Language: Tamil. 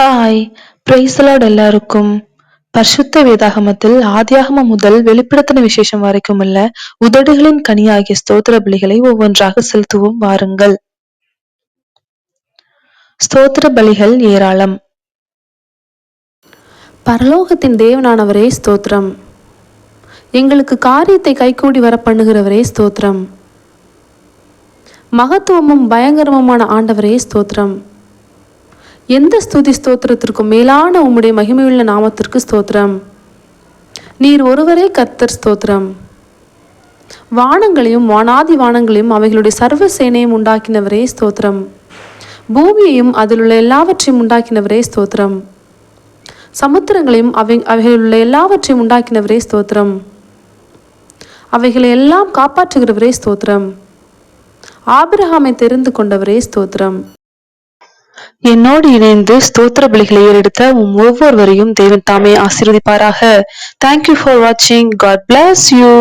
ஹாய், பிரைஸ் தி லார்ட் எல்லாருக்கும். பரிசுத்த வேதாகமத்தில் ஆதியாகமம் முதல் வெளிப்படுத்தின விசேஷம் வரைக்கும் உள்ள உதடுகளின் கனியாகிய ஸ்தோத்திர பலிகளை ஒவ்வொன்றாக செலுத்துவோம் வாருங்கள். ஸ்தோத்திர பலிகள் ஏராளம். பரலோகத்தின் தேவனானவரே ஸ்தோத்திரம். எங்களுக்கு காரியத்தை கைகூடி வர பண்ணுகிறவரே ஸ்தோத்திரம். மகத்துவமும் பயங்கரமுமான ஆண்டவரே ஸ்தோத்திரம். எந்த ஸ்துதி ஸ்தோத்திரத்திற்கும் மேலான உம்முடைய மகிமையுள்ள நாமத்திற்கு ஸ்தோத்திரம். நீர் ஒருவரே கர்த்தர் ஸ்தோத்திரம். வானங்களையும் வானாதி வானங்களையும் அவைகளுடைய சர்வ சேனையும் உண்டாக்கினவரே ஸ்தோத்திரம். பூமியையும் அதிலுள்ள எல்லாவற்றையும் உண்டாக்கினவரே ஸ்தோத்திரம். சமுத்திரங்களையும் அவைகளுள்ள எல்லாவற்றையும் உண்டாக்கினவரே ஸ்தோத்திரம். அவைகளை எல்லாம் காப்பாற்றுகிறவரே ஸ்தோத்திரம். ஆபிரகாமை தெரிந்து கொண்டவரே ஸ்தோத்திரம். என்னோடு இணைந்து ஸ்தோத்திர பலிகளை ஏறெடுத்த ஒவ்வொருவரையும் தேவன் தாமே ஆசீர்வதிப்பாராக. தேங்க்யூ ஃபார் வாட்சிங். God bless you.